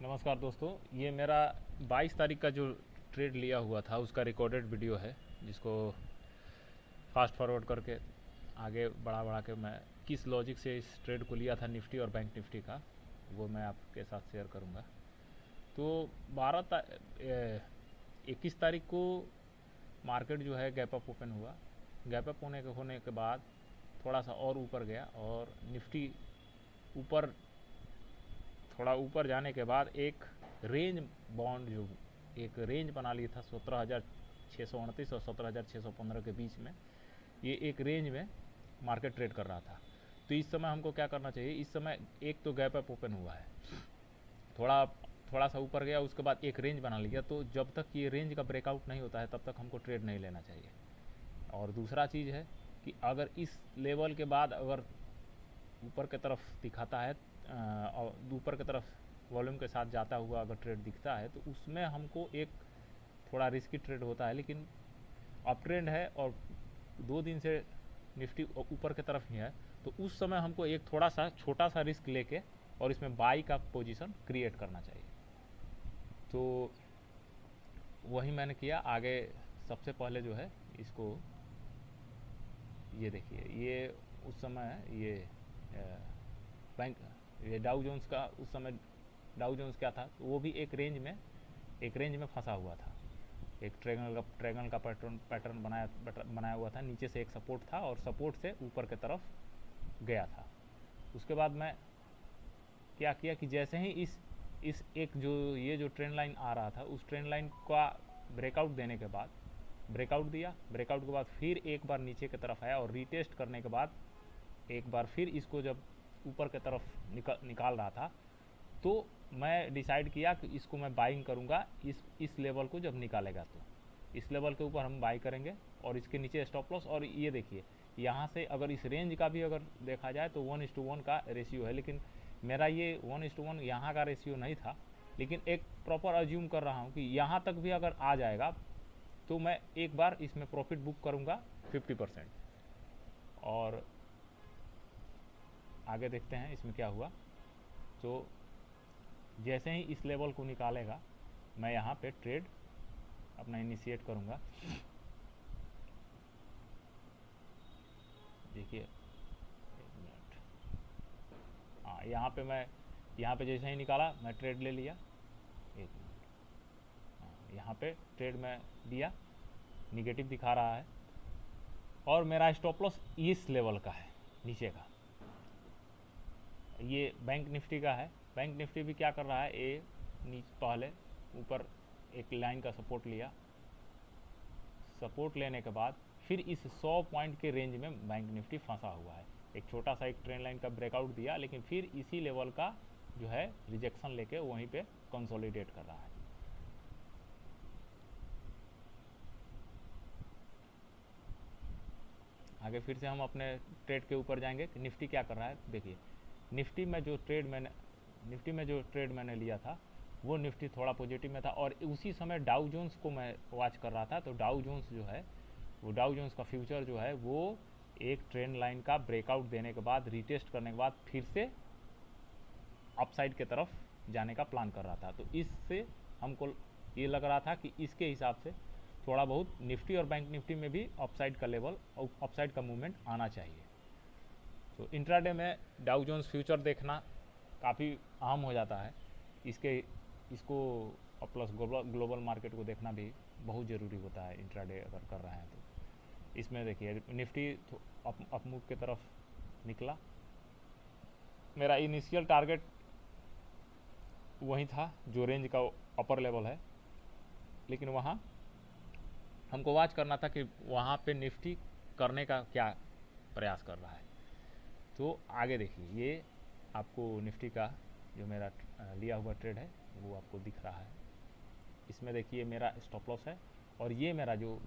नमस्कार दोस्तों। ये मेरा 22 तारीख का जो ट्रेड लिया हुआ था उसका रिकॉर्डेड वीडियो है, जिसको फास्ट फॉरवर्ड करके आगे बढ़ा के मैं किस लॉजिक से इस ट्रेड को लिया था निफ्टी और बैंक निफ्टी का, वो मैं आपके साथ शेयर करूंगा। तो 21 तारीख को मार्केट जो है गैप अप ओपन हुआ। गैप अप होने के बाद थोड़ा सा और ऊपर गया और निफ्टी ऊपर थोड़ा ऊपर जाने के बाद एक रेंज बॉन्ड जो एक रेंज बना लिया था 17,629 और 17,615 के बीच में, ये एक रेंज में मार्केट ट्रेड कर रहा था। तो इस समय हमको क्या करना चाहिए? इस समय एक तो गैप अप ओपन हुआ है, थोड़ा थोड़ा सा ऊपर गया, उसके बाद एक रेंज बना लिया। तो जब तक ये रेंज का ब्रेकआउट नहीं होता है तब तक हमको ट्रेड नहीं लेना चाहिए। और दूसरा चीज़ है कि अगर इस लेवल के बाद अगर ऊपर की तरफ दिखाता है और ऊपर की तरफ वॉल्यूम के साथ जाता हुआ अगर ट्रेड दिखता है तो उसमें हमको एक थोड़ा रिस्की ट्रेड होता है। लेकिन अप ट्रेंड है और 2 दिन से निफ्टी ऊपर की तरफ ही है, तो उस समय हमको एक थोड़ा सा छोटा सा रिस्क लेके और इसमें बाई का पोजीशन क्रिएट करना चाहिए। तो वही मैंने किया। आगे सबसे पहले जो है इसको ये देखिए, ये उस समय ये बैंक ये डाउ जोन्स का उस समय डाउ जोन्स क्या था, तो वो भी एक रेंज में फंसा हुआ था। एक ट्रेंगल का पैटर्न बनाया हुआ था। नीचे से एक सपोर्ट था और सपोर्ट से ऊपर की तरफ गया था। उसके बाद मैं क्या किया कि जैसे ही इस एक जो ये जो ट्रेंड लाइन आ रहा था उस ट्रेंड लाइन का ब्रेकआउट देने के बाद ब्रेकआउट दिया, ब्रेकआउट के बाद फिर एक बार नीचे की तरफ आया और रीटेस्ट करने के बाद एक बार फिर इसको जब ऊपर की तरफ निकाल रहा था, तो मैं डिसाइड किया कि इसको मैं बाइंग करूंगा इस लेवल को जब निकालेगा। तो इस लेवल के ऊपर हम बाई करेंगे और इसके नीचे स्टॉप लॉस। और ये देखिए, यहाँ से अगर इस रेंज का भी अगर देखा जाए तो 1:1 का रेशियो है, लेकिन मेरा ये 1:1 यहाँ का रेशियो नहीं था। लेकिन एक प्रॉपर अज्यूम कर रहा हूँ कि यहाँ तक भी अगर आ जाएगा तो मैं एक बार इसमें प्रॉफिट बुक करूँगा 50%। और आगे देखते हैं इसमें क्या हुआ। तो जैसे ही इस लेवल को निकालेगा मैं यहाँ पे ट्रेड अपना इनिशिएट करूँगा। देखिए, एक मिनट। हाँ, यहाँ पे जैसे ही निकाला मैं ट्रेड ले लिया। एक मिनट। हाँ, यहाँ पे ट्रेड मैं दिया, निगेटिव दिखा रहा है और मेरा स्टॉप लॉस इस लेवल का है, नीचे का। ये बैंक निफ्टी का है। बैंक निफ्टी भी क्या कर रहा है, ए नीचे पहले ऊपर एक लाइन का सपोर्ट लिया, सपोर्ट लेने के बाद फिर इस 100 पॉइंट के रेंज में बैंक निफ्टी फंसा हुआ है। एक छोटा सा एक ट्रेंड लाइन का ब्रेकआउट दिया, लेकिन फिर इसी लेवल का जो है रिजेक्शन लेके वहीं पे कंसोलिडेट कर रहा है। आगे फिर से हम अपने ट्रेड के ऊपर जाएंगे कि निफ्टी क्या कर रहा है। देखिए, निफ्टी में जो ट्रेड मैंने लिया था वो निफ्टी थोड़ा पॉजिटिव में था और उसी समय डाउ जोन्स को मैं वॉच कर रहा था। तो डाउ जोन्स जो है वो डाउ जोन्स का फ्यूचर जो है वो एक ट्रेंड लाइन का ब्रेकआउट देने के बाद रीटेस्ट करने के बाद फिर से अपसाइड के तरफ जाने का प्लान कर रहा था। तो इससे हमको ये लग रहा था कि इसके हिसाब से थोड़ा बहुत निफ्टी और बैंक निफ्टी में भी अपसाइड का लेवल और अपसाइड का मूवमेंट आना चाहिए। तो इंट्राडे में डाउ जोन्स फ्यूचर देखना काफ़ी अहम हो जाता है। इसको और प्लस ग्लोबल मार्केट को देखना भी बहुत ज़रूरी होता है इंट्राडे अगर कर रहे हैं तो। इसमें देखिए निफ्टी अप मूव की तरफ निकला। मेरा इनिशियल टारगेट वही था जो रेंज का अपर लेवल है, लेकिन वहाँ हमको वॉच करना था कि वहाँ पे निफ्टी करने का क्या प्रयास कर रहा है। तो आगे देखिए, ये आपको निफ्टी का जो मेरा लिया हुआ ट्रेड है वो आपको दिख रहा है। इसमें देखिए मेरा स्टॉप लॉस है और ये मेरा जो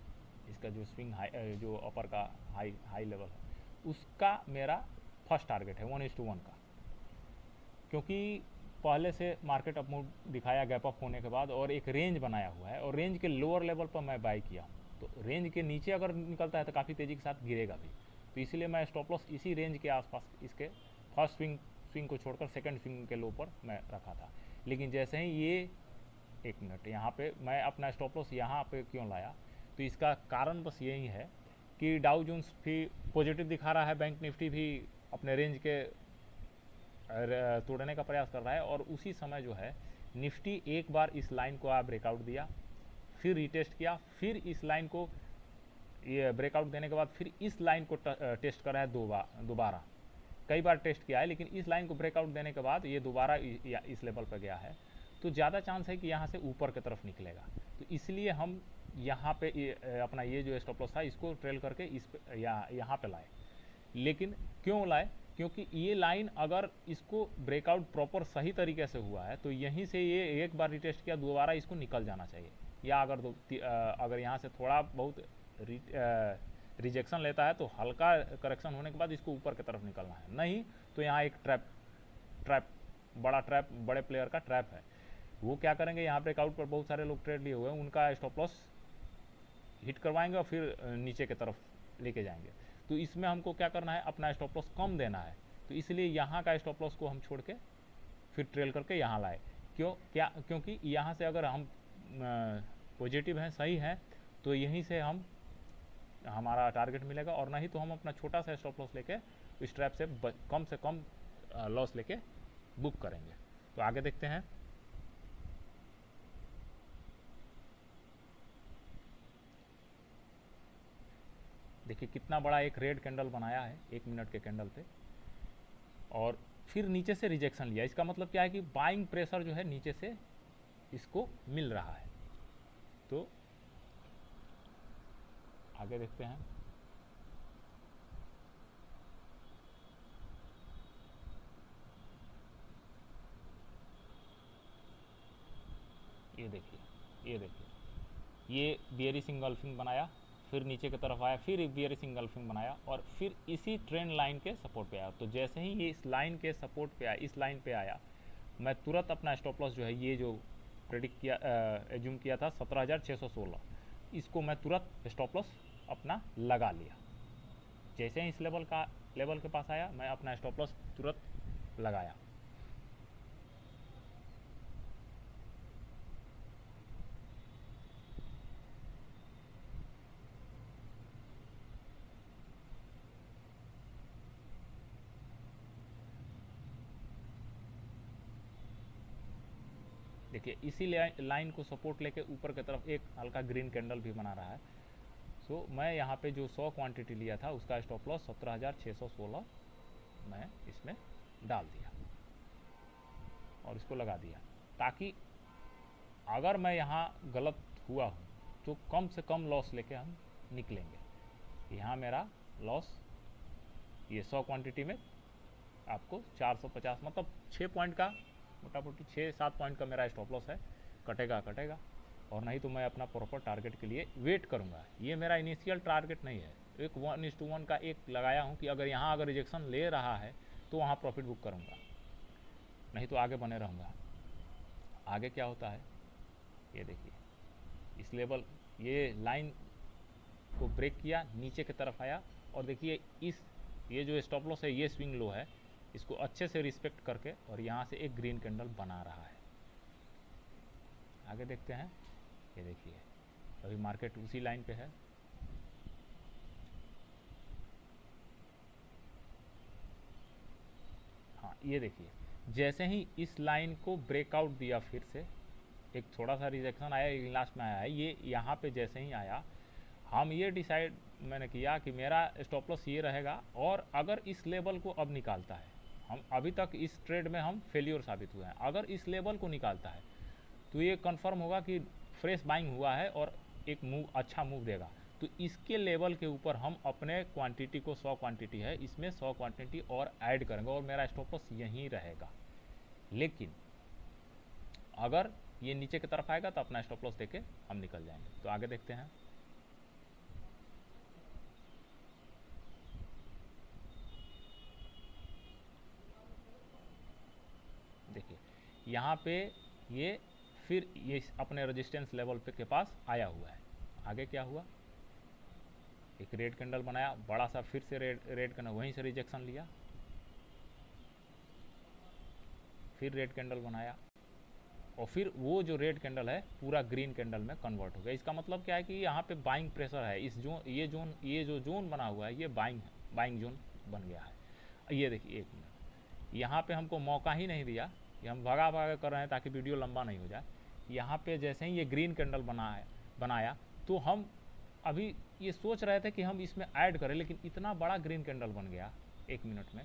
इसका जो स्विंग हाई जो अपर का हाई लेवल है उसका मेरा फर्स्ट टारगेट है 1:1 का। क्योंकि पहले से मार्केट अप मूव दिखाया गैप अप होने के बाद और एक रेंज बनाया हुआ है और रेंज के लोअर लेवल पर मैं बाई किया हूँ। तो रेंज के नीचे अगर निकलता है तो काफ़ी तेज़ी के साथ गिरेगा भी। तो इसीलिए मैं स्टॉप लॉस इसी रेंज के आसपास इसके फर्स्ट स्विंग स्विंग को छोड़कर सेकंड स्विंग के लो पर मैं रखा था। लेकिन जैसे ही ये, एक मिनट, यहाँ पे मैं अपना स्टॉप लॉस यहाँ पे क्यों लाया, तो इसका कारण बस यही है कि डाउ जोन्स भी पॉजिटिव दिखा रहा है, बैंक निफ्टी भी अपने रेंज के तोड़ने का प्रयास कर रहा है, और उसी समय जो है निफ्टी एक बार इस लाइन को ब्रेकआउट दिया, फिर रिटेस्ट किया, फिर इस लाइन को ये ब्रेकआउट देने के बाद फिर इस लाइन को टेस्ट करा है दोबारा, कई बार टेस्ट किया है, लेकिन इस लाइन को ब्रेकआउट देने के बाद ये दोबारा इस लेवल पर गया है, तो ज़्यादा चांस है कि यहाँ से ऊपर की तरफ निकलेगा। तो इसलिए हम यहाँ पे अपना ये जो स्टॉप लॉस था इसको ट्रेल करके यहाँ पे लाए। लेकिन क्यों लाए, क्योंकि ये लाइन अगर इसको ब्रेकआउट प्रॉपर सही तरीके से हुआ है तो यहीं से ये एक बार रिटेस्ट किया, दोबारा इसको निकल जाना चाहिए, या अगर यहाँ से थोड़ा बहुत रिजेक्शन लेता है तो हल्का करेक्शन होने के बाद इसको ऊपर की तरफ निकलना है, नहीं तो यहाँ एक बड़े प्लेयर का ट्रैप है। वो क्या करेंगे, यहाँ ब्रेकआउट पर बहुत सारे लोग ट्रेड लिए हुए हैं, उनका स्टॉप लॉस हिट करवाएंगे और फिर नीचे की तरफ लेके जाएंगे। तो इसमें हमको क्या करना है, अपना स्टॉप लॉस कम देना है, तो इसलिए यहाँ का स्टॉप लॉस को हम छोड़ के फिर ट्रेल करके यहाँ लाए। क्योंकि यहाँ से अगर हम पॉजिटिव हैं, सही हैं, तो यहीं से हमारा टारगेट मिलेगा, और नहीं तो हम अपना छोटा सा स्टॉप लॉस लेके इस ट्रैप से कम लॉस लेके बुक करेंगे। तो आगे देखते हैं। देखिए कितना बड़ा एक रेड कैंडल बनाया है 1 मिनट के कैंडल पे, और फिर नीचे से रिजेक्शन लिया। इसका मतलब क्या है कि बाइंग प्रेशर जो है नीचे से इसको मिल रहा है। तो आगे देखते हैं। ये देखिए ये बियरिश इंगल्फिंग बनाया, फिर नीचे की तरफ आया, फिर एक बियरिश इंगल्फिंग बनाया, और फिर इसी ट्रेंड लाइन के सपोर्ट पे आया। तो जैसे ही ये इस लाइन के सपोर्ट पे आया, इस लाइन पे आया, मैं तुरंत अपना स्टॉप लॉस जो है, ये जो प्रेडिक्ट किया, एज्यूम किया था 17,616, इसको मैं तुरंत स्टॉप लॉस अपना लगा लिया। जैसे ही इस लेवल के पास आया, मैं अपना स्टॉप लॉस तुरंत लगाया। देखिए इसी लाइन को सपोर्ट लेके ऊपर की तरफ एक हल्का ग्रीन कैंडल भी बना रहा है। सो मैं यहाँ पे जो 100 क्वांटिटी लिया था उसका स्टॉप लॉस 17,616 मैं इसमें डाल दिया और इसको लगा दिया, ताकि अगर मैं यहाँ गलत हुआ हूँ तो कम से कम लॉस लेके हम निकलेंगे। यहाँ मेरा लॉस ये 100 क्वांटिटी में आपको 450, मतलब 6 पॉइंट का, मोटा मोटी 6-7 पॉइंट का मेरा स्टॉप लॉस है। कटेगा, और नहीं तो मैं अपना प्रॉपर टारगेट के लिए वेट करूँगा। ये मेरा इनिशियल टारगेट नहीं है, एक 1:1 का एक लगाया हूँ कि अगर रिजेक्शन ले रहा है तो वहाँ प्रॉफिट बुक करूँगा, नहीं तो आगे बने रहूँगा। आगे क्या होता है ये देखिए, इस लेवल, ये लाइन को ब्रेक किया, नीचे की तरफ आया, और देखिए ये जो स्टॉप लॉस है, ये स्विंग लो है, इसको अच्छे से रिस्पेक्ट करके और यहाँ से एक ग्रीन कैंडल बना रहा है। आगे देखते हैं। ये देखिए अभी मार्केट उसी लाइन पे है। हाँ ये देखिए, जैसे ही इस लाइन को ब्रेकआउट दिया, फिर से एक थोड़ा सा रिजेक्शन आया, लास्ट में आया है ये, यहाँ पे जैसे ही आया, हम ये डिसाइड मैंने किया कि मेरा स्टॉप लॉस ये रहेगा, और अगर इस लेवल को अब निकालता है, हम अभी तक इस ट्रेड में हम फेलियर साबित हुए हैं, अगर इस लेवल को निकालता है तो ये कंफर्म होगा कि फ्रेश बाइंग हुआ है और एक अच्छा मूव देगा। तो इसके लेवल के ऊपर हम अपने क्वांटिटी को, 100 क्वांटिटी है, इसमें 100 क्वांटिटी और ऐड करेंगे और मेरा स्टॉप लॉस यहीं रहेगा। लेकिन अगर ये नीचे की तरफ आएगा तो अपना स्टॉप लॉस देके हम निकल जाएंगे। तो आगे देखते हैं। देखिए यहाँ पे ये फिर ये अपने रेजिस्टेंस लेवल पे के पास आया हुआ है। आगे क्या हुआ, एक रेड कैंडल बनाया बड़ा सा, फिर से रेड कैंडल, वहीं से रिजेक्शन लिया, फिर रेड कैंडल बनाया, और फिर वो जो रेड कैंडल है पूरा ग्रीन कैंडल में कन्वर्ट हो गया। इसका मतलब क्या है कि यहाँ पे बाइंग प्रेशर है, इस जोन ये जो जोन बना हुआ है ये बाइंग जोन बन गया है। ये देखिए, एक मिनट, यहाँ पे हमको मौका ही नहीं दिया, ये हम भगा भगा कर रहे हैं ताकि वीडियो लंबा नहीं हो जाए। यहाँ पे जैसे ही ये ग्रीन कैंडल बनाया तो हम अभी ये सोच रहे थे कि हम इसमें ऐड करें, लेकिन इतना बड़ा ग्रीन कैंडल बन गया 1 मिनट में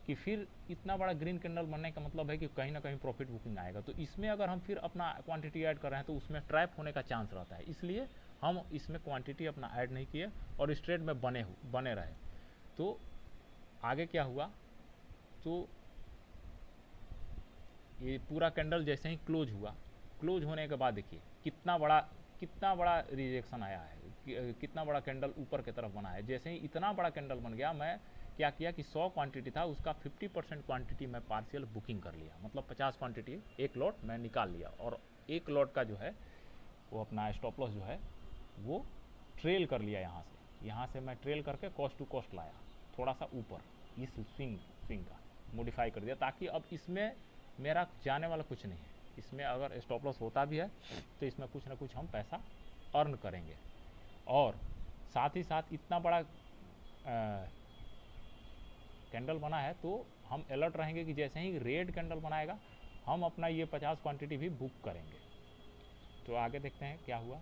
कि फिर इतना बड़ा ग्रीन कैंडल बनने का मतलब है कि कहीं ना कहीं प्रॉफिट बुकिंग आएगा। तो इसमें अगर हम फिर अपना क्वांटिटी ऐड कर रहे हैं तो उसमें ट्रैप होने का चांस रहता है, इसलिए हम इसमें क्वांटिटी अपना ऐड नहीं किए और इस ट्रेड में बने रहे। तो आगे क्या हुआ, तो ये पूरा कैंडल जैसे ही क्लोज हुआ, क्लोज होने के बाद देखिए कितना बड़ा रिजेक्शन आया है, कितना बड़ा कैंडल ऊपर की तरफ बना है। जैसे ही इतना बड़ा कैंडल बन गया, मैं क्या किया कि 100 क्वांटिटी था उसका 50% क्वांटिटी मैं पार्शियल बुकिंग कर लिया, मतलब 50 क्वांटिटी एक लॉट मैं निकाल लिया, और एक लॉट का जो है वो अपना स्टॉप लॉस जो है वो ट्रेल कर लिया। यहाँ से मैं ट्रेल करके कॉस्ट टू कॉस्ट लाया, थोड़ा सा ऊपर इस स्विंग का मॉडिफाई कर दिया, ताकि अब इसमें मेरा जाने वाला कुछ नहीं है। इसमें अगर स्टॉप लॉस होता भी है तो इसमें कुछ ना कुछ हम पैसा अर्न करेंगे। और साथ ही साथ इतना बड़ा कैंडल बना है तो हम अलर्ट रहेंगे कि जैसे ही रेड कैंडल बनाएगा हम अपना ये 50 क्वांटिटी भी बुक करेंगे। तो आगे देखते हैं क्या हुआ।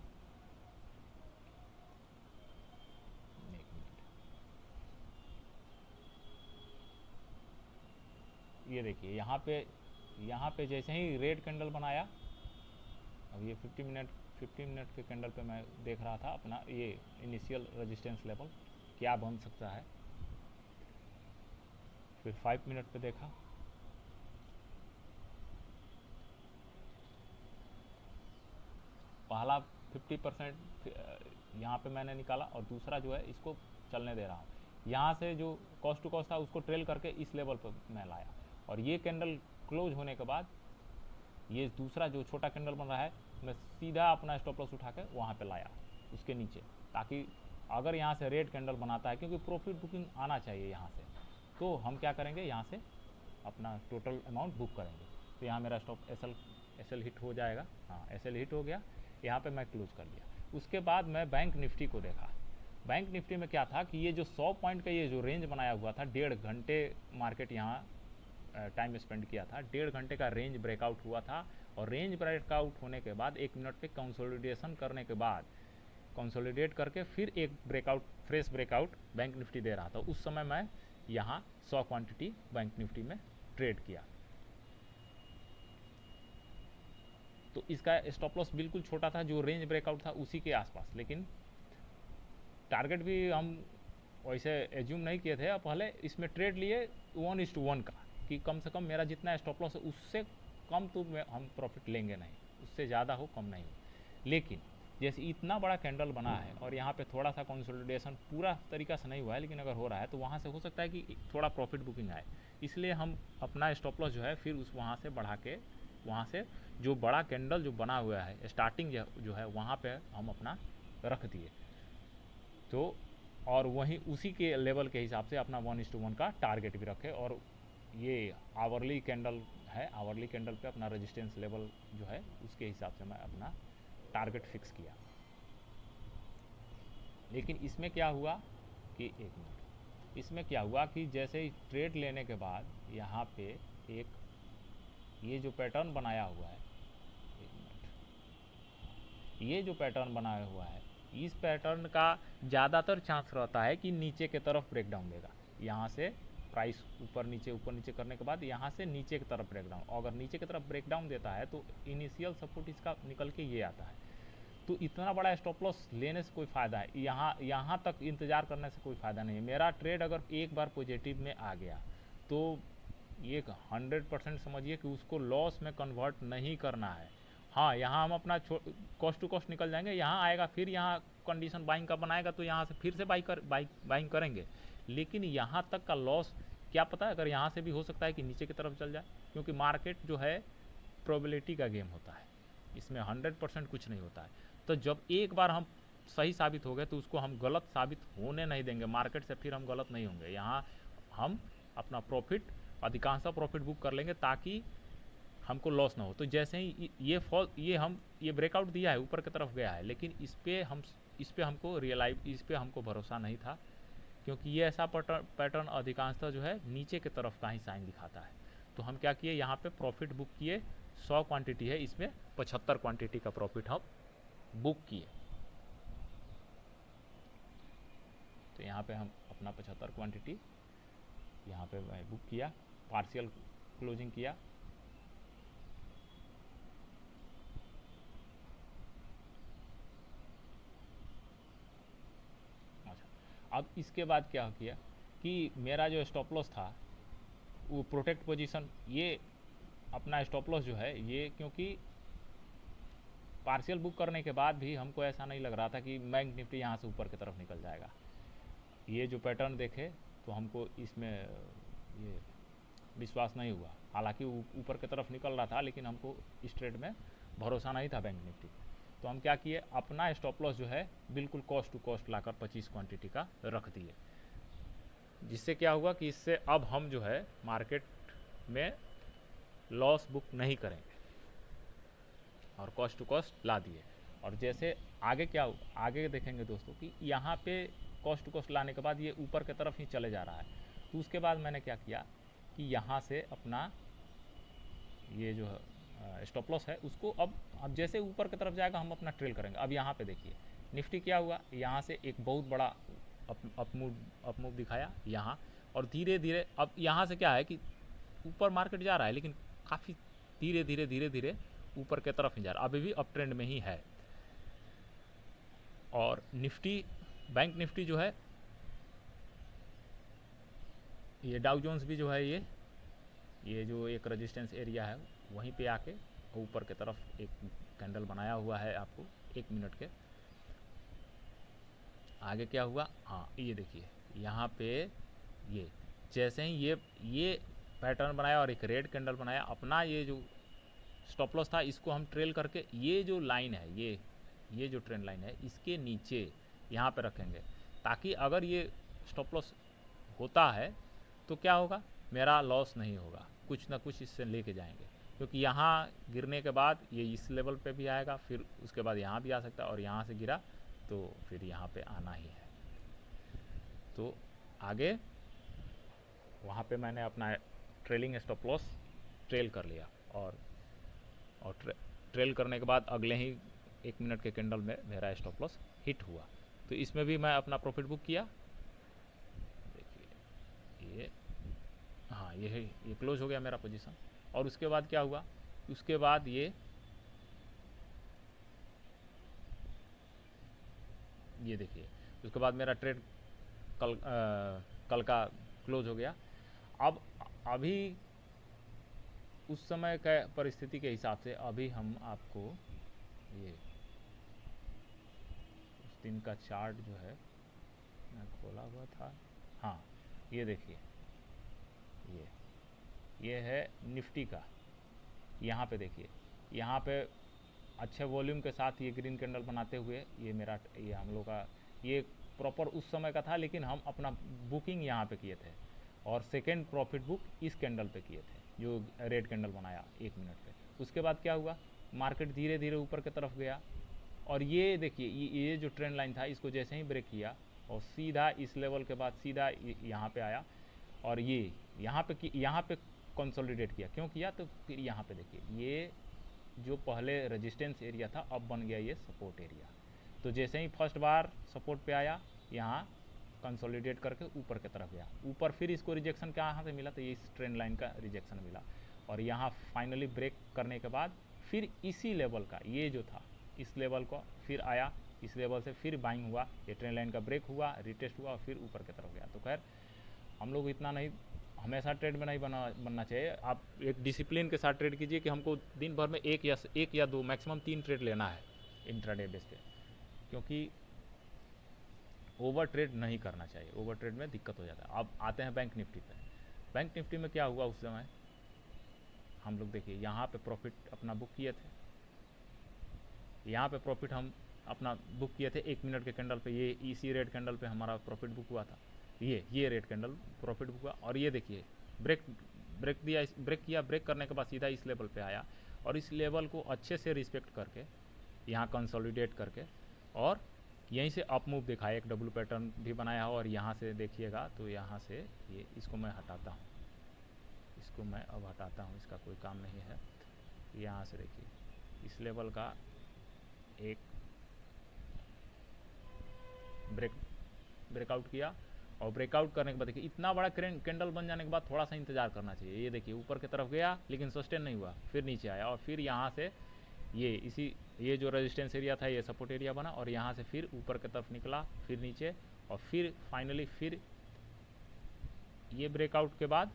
ये देखिए यहाँ पे जैसे ही रेड कैंडल बनाया, अब ये 50 मिनट के कैंडल पे मैं देख रहा था अपना ये इनिशियल रेजिस्टेंस लेवल क्या बन सकता है। फिर 5 मिनट पे देखा, पहला 50% यहाँ पे मैंने निकाला, और दूसरा जो है इसको चलने दे रहा हूँ। यहाँ से जो कॉस्ट टू कॉस्ट था उसको ट्रेल करके इस लेवल पर मैं लाया, और ये कैंडल क्लोज होने के बाद ये दूसरा जो छोटा कैंडल बन रहा है मैं सीधा अपना स्टॉप लॉस उठा के वहाँ पे लाया उसके नीचे, ताकि अगर यहाँ से रेड कैंडल बनाता है, क्योंकि प्रॉफिट बुकिंग आना चाहिए यहाँ से, तो हम क्या करेंगे यहाँ से अपना टोटल अमाउंट बुक करेंगे। तो यहाँ मेरा स्टॉप एसएल हिट हो जाएगा, हाँ एसएल हिट हो गया, यहाँ पे मैं क्लोज कर लिया। उसके बाद मैं बैंक निफ्टी को देखा। बैंक निफ्टी में क्या था कि ये जो 100 पॉइंट का ये जो रेंज बनाया हुआ था, 1.5 घंटे मार्केट यहाँ टाइम स्पेंड किया था, 1.5 घंटे का रेंज ब्रेकआउट हुआ था, और रेंज ब्रेकआउट होने के बाद 1 मिनट पे कंसोलिडेशन करने के बाद कंसोलिडेट करके फिर एक फ्रेश ब्रेकआउट बैंक निफ्टी दे रहा था। उस समय मैं यहाँ 100 क्वांटिटी बैंक निफ्टी में ट्रेड किया। तो इसका स्टॉप लॉस बिल्कुल छोटा था, जो रेंज ब्रेकआउट था उसी के आसपास, लेकिन टारगेट भी हम वैसे एज्यूम नहीं किए थे। पहले इसमें ट्रेड लिए 1:1 का, कि कम से कम मेरा जितना स्टॉप लॉस है उससे कम तो हम प्रॉफिट लेंगे नहीं, उससे ज़्यादा हो कम नहीं हो। लेकिन जैसे इतना बड़ा कैंडल बना है और यहाँ पे थोड़ा सा कंसोलिडेशन पूरा तरीका से नहीं हुआ है, लेकिन अगर हो रहा है तो वहाँ से हो सकता है कि थोड़ा प्रॉफिट बुकिंग आए, इसलिए हम अपना स्टॉप लॉस जो है फिर उस वहाँ से बढ़ा के, वहाँ से जो बड़ा कैंडल जो बना हुआ है स्टार्टिंग जो है वहाँ पे हम अपना रख दिए। तो और वहीं उसी के लेवल के हिसाब से अपना 1:1 का टारगेट भी रखे, और ये आवरली कैंडल है, आवरली कैंडल पे अपना रेजिस्टेंस लेवल जो है उसके हिसाब से मैं अपना टारगेट फिक्स किया। लेकिन इसमें क्या हुआ कि इसमें क्या हुआ कि जैसे ही ट्रेड लेने के बाद यहाँ पे एक ये जो पैटर्न बनाया हुआ है, ये जो पैटर्न बनाया हुआ है, इस पैटर्न का ज़्यादातर चांस रहता है कि नीचे की तरफ ब्रेकडाउन देगा। यहाँ से प्राइस ऊपर नीचे करने के बाद यहाँ से नीचे की तरफ ब्रेकडाउन, अगर नीचे की तरफ ब्रेकडाउन देता है तो इनिशियल सपोर्ट इसका निकल के ये आता है। तो इतना बड़ा स्टॉप लॉस लेने से कोई फ़ायदा है, यहाँ तक इंतज़ार करने से कोई फ़ायदा नहीं है। मेरा ट्रेड अगर एक बार पॉजिटिव में आ गया तो ये 100% समझिए कि उसको लॉस में कन्वर्ट नहीं करना है। हाँ, यहाँ हम अपना कॉस्ट टू कॉस्ट निकल जाएंगे, यहाँ आएगा फिर यहाँ कंडीशन बाइंग का बनाएगा तो यहाँ से फिर से बाइंग करेंगे, लेकिन यहाँ तक का लॉस क्या पता है, अगर यहाँ से भी हो सकता है कि नीचे की तरफ चल जाए, क्योंकि मार्केट जो है प्रोबेबिलिटी का गेम होता है, इसमें 100% कुछ नहीं होता है। तो जब एक बार हम सही साबित हो गए तो उसको हम गलत साबित होने नहीं देंगे, मार्केट से फिर हम गलत नहीं होंगे। यहाँ हम अपना प्रॉफिट, अधिकांश प्रॉफिट बुक कर लेंगे, ताकि हमको लॉस ना हो। तो जैसे ही ये ब्रेकआउट दिया है, ऊपर की तरफ गया है, लेकिन इस पे हमको इस पे हमको भरोसा नहीं था, क्योंकि ये ऐसा पैटर्न अधिकांशतः जो है नीचे की तरफ का ही साइन दिखाता है। तो हम क्या किए, यहाँ पे प्रॉफिट बुक किए। 100 क्वांटिटी है, इसमें 75 क्वांटिटी का प्रॉफिट हम बुक किए। तो यहाँ पे हम अपना 75 क्वांटिटी यहाँ पे बुक किया, पार्शियल क्लोजिंग किया। अच्छा, अब इसके बाद क्या किया कि मेरा जो स्टॉप लॉस था वो प्रोटेक्ट पोजीशन, ये अपना स्टॉप लॉस जो है ये, क्योंकि पार्शियल बुक करने के बाद भी हमको ऐसा नहीं लग रहा था कि बैंक निफ्टी यहाँ से ऊपर की तरफ निकल जाएगा। ये जो पैटर्न देखे तो हमको इसमें ये विश्वास नहीं हुआ। हालांकि ऊपर की तरफ निकल रहा था, लेकिन हमको इस ट्रेड में भरोसा नहीं था बैंक निफ्टी। तो हम क्या किए, अपना स्टॉप लॉस जो है बिल्कुल कॉस्ट टू कॉस्ट लाकर 25 क्वांटिटी का रख दिए, जिससे क्या हुआ कि इससे अब हम जो है मार्केट में लॉस बुक नहीं करेंगे और कॉस्ट टू कॉस्ट ला दिए। और जैसे आगे देखेंगे दोस्तों कि यहाँ पे कॉस्ट टू कॉस्ट लाने के बाद ये ऊपर की तरफ ही चले जा रहा है। तो उसके बाद मैंने क्या किया कि यहाँ से अपना ये जो स्टॉप लॉस है उसको अब जैसे ऊपर की तरफ जाएगा हम अपना ट्रेल करेंगे। अब यहाँ पे देखिए निफ्टी क्या हुआ, यहाँ से एक बहुत बड़ा अप मूव दिखाया यहाँ, और धीरे धीरे अब यहाँ से क्या है कि ऊपर मार्केट जा रहा है, लेकिन काफ़ी धीरे धीरे ऊपर की तरफ ही जा रहा है, अभी भी अप ट्रेंड में ही है। और निफ्टी, बैंक निफ्टी जो है, ये डाउ जोन्स भी जो है ये जो एक रेजिस्टेंस एरिया है वहीं पे आके ऊपर की तरफ एक कैंडल बनाया हुआ है। आपको 1 मिनट के आगे क्या हुआ, हाँ ये देखिए यहाँ पे ये जैसे ही ये पैटर्न बनाया और एक रेड कैंडल बनाया, अपना ये जो स्टॉप लॉस था इसको हम ट्रेल करके ये जो लाइन है, ये जो ट्रेंड लाइन है इसके नीचे यहाँ पे रखेंगे, ताकि अगर ये स्टॉप लॉस होता है तो क्या होगा, मेरा लॉस नहीं होगा, कुछ ना कुछ इससे लेके जाएंगे। क्योंकि यहाँ गिरने के बाद ये इस लेवल पे भी आएगा, फिर उसके बाद यहाँ भी आ सकता है, और यहाँ से गिरा तो फिर यहाँ पे आना ही है। तो आगे वहाँ पे मैंने अपना ट्रेलिंग स्टॉप लॉस ट्रेल कर लिया, और ट्रेल करने के बाद अगले ही 1 मिनट के कैंडल में मेरा स्टॉप लॉस हिट हुआ। तो इसमें भी मैं अपना प्रॉफिट बुक किया। देखिए ये, हाँ ये क्लोज हो गया मेरा पोजीशन। और उसके बाद क्या हुआ, उसके बाद ये देखिए उसके बाद मेरा ट्रेड कल का क्लोज हो गया। अब अभी उस समय का परिस्थिति के हिसाब से अभी हम आपको ये उस दिन का चार्ट जो है मैं खोला हुआ था, हाँ ये देखिए ये है निफ्टी का। यहाँ पे देखिए, यहाँ पे अच्छे वॉल्यूम के साथ ये ग्रीन कैंडल बनाते हुए ये हम लोग का ये प्रॉपर उस समय का था, लेकिन हम अपना बुकिंग यहाँ पे किए थे और सेकेंड प्रॉफिट बुक इस कैंडल पे किए थे जो रेड कैंडल बनाया 1 मिनट पे। उसके बाद क्या हुआ, मार्केट धीरे धीरे ऊपर की तरफ गया, और ये देखिए ये जो ट्रेंड लाइन था इसको जैसे ही ब्रेक किया और सीधा इस लेवल के बाद सीधा यहाँ पे आया, और ये यहाँ पे कंसोलिडेट किया। क्यों किया, तो फिर यहाँ पे देखिए ये जो पहले रेजिस्टेंस एरिया था अब बन गया ये सपोर्ट एरिया। तो जैसे ही फर्स्ट बार सपोर्ट पे आया, यहाँ कंसोलिडेट करके ऊपर की तरफ गया, ऊपर फिर इसको रिजेक्शन कहाँ से मिला, तो ये इस ट्रेंड लाइन का रिजेक्शन मिला, और यहाँ फाइनली ब्रेक करने के बाद फिर इसी लेवल का ये जो था इस लेवल को फिर आया, इस लेवल से फिर बाइंग हुआ, ये ट्रेंड लाइन का ब्रेक हुआ, रिटेस्ट हुआ और फिर ऊपर की तरफ गया। तो खैर हम लोग इतना नहीं, हमेशा ट्रेड में नहीं बनना चाहिए। आप एक डिसिप्लिन के साथ ट्रेड कीजिए कि हमको दिन भर में एक या 2 मैक्सिमम 3 ट्रेड लेना है इंट्राडे बेस पे, क्योंकि ओवर ट्रेड नहीं करना चाहिए, ओवर ट्रेड में दिक्कत हो जाता है। अब आते हैं बैंक निफ्टी पे। बैंक निफ्टी में क्या हुआ उस समय, हम लोग देखिए यहाँ पे प्रॉफिट अपना बुक किए थे, यहाँ पे प्रॉफिट हम अपना बुक किए थे 1 मिनट के कैंडल पे, ये इसी रेड कैंडल पे हमारा प्रॉफिट बुक हुआ था, ये रेड कैंडल प्रॉफिट बुक हुआ। और ये देखिए ब्रेक दिया, ब्रेक किया, ब्रेक करने के बाद सीधा इस लेवल पे आया और इस लेवल को अच्छे से रिस्पेक्ट करके यहाँ कंसोलिडेट करके और यहीं से अप मूव दिखाया, एक डब्ल्यू पैटर्न भी बनाया हो। और यहाँ से देखिएगा तो यहाँ से ये इसको मैं हटाता हूँ, इसको मैं अब हटाता हूँ, इसका कोई काम नहीं है। यहाँ से देखिए इस लेवल का एक ब्रेकआउट किया और ब्रेकआउट करने के बाद देखिए इतना बड़ा कैंडल बन जाने के बाद थोड़ा सा इंतजार करना चाहिए। ये देखिए ऊपर की तरफ गया लेकिन सस्टेन नहीं हुआ, फिर नीचे आया और फिर यहाँ से ये जो रेजिस्टेंस एरिया था ये सपोर्ट एरिया बना और यहाँ से फिर ऊपर की तरफ निकला, फिर नीचे और फिर फाइनली फिर ये ब्रेकआउट के बाद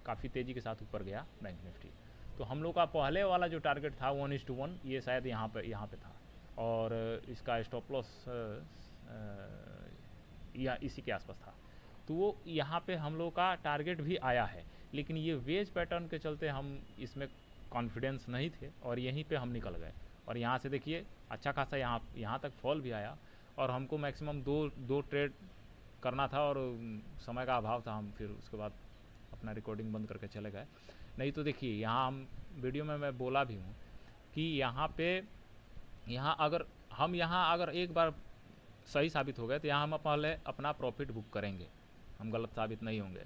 काफ़ी तेज़ी के साथ ऊपर गया बैंक निफ्टी। तो हम लोग का पहले वाला जो टारगेट था 1:1 ये शायद यहाँ पे था और इसका स्टॉप लॉस या इसी के आसपास था। तो वो यहाँ पे हम लोग का टारगेट भी आया है, लेकिन ये वेज पैटर्न के चलते हम इसमें कॉन्फिडेंस नहीं थे और यहीं पे हम निकल गए। और यहाँ से देखिए अच्छा खासा यहाँ तक फॉल भी आया और हमको मैक्सिमम दो ट्रेड करना था और समय का अभाव था, हम फिर उसके बाद अपना रिकॉर्डिंग बंद करके चले गए। नहीं तो देखिए यहाँ हम वीडियो में मैं बोला भी हूँ कि यहाँ अगर एक बार सही साबित हो गए तो यहाँ हम पहले अपना प्रॉफिट बुक करेंगे, हम गलत साबित नहीं होंगे।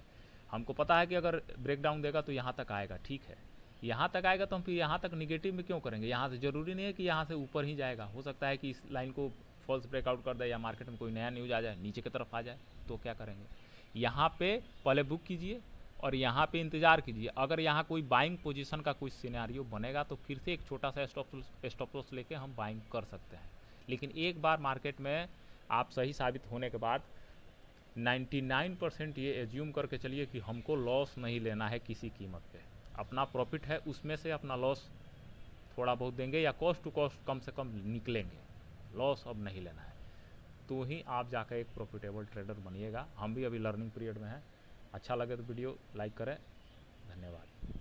हमको पता है कि अगर ब्रेकडाउन देगा तो यहाँ तक आएगा, ठीक है, यहाँ तक आएगा तो हम फिर यहाँ तक निगेटिव में क्यों करेंगे। यहाँ से ज़रूरी नहीं है कि यहाँ से ऊपर ही जाएगा, हो सकता है कि इस लाइन को फॉल्स ब्रेकआउट कर दे या मार्केट में कोई नया न्यूज़ आ जाए नीचे की तरफ आ जाए, तो क्या करेंगे। यहाँ पे पहले बुक कीजिए और यहाँ पे इंतज़ार कीजिए। अगर यहाँ कोई बाइंग पोजीशन का कोई सिनेरियो बनेगा तो फिर से एक छोटा सा स्टॉप लॉस लेके हम बाइंग कर सकते हैं। लेकिन एक बार मार्केट में आप सही साबित होने के बाद 99% ये एज्यूम करके चलिए कि हमको लॉस नहीं लेना है किसी कीमत पे। अपना प्रॉफिट है उसमें से अपना लॉस थोड़ा बहुत देंगे या कॉस्ट टू कॉस्ट कम से कम निकलेंगे, लॉस अब नहीं लेना है। तो ही आप जाकर एक प्रॉफिटेबल ट्रेडर बनिएगा। हम भी अभी लर्निंग पीरियड में हैं। अच्छा लगे तो वीडियो लाइक करें। धन्यवाद।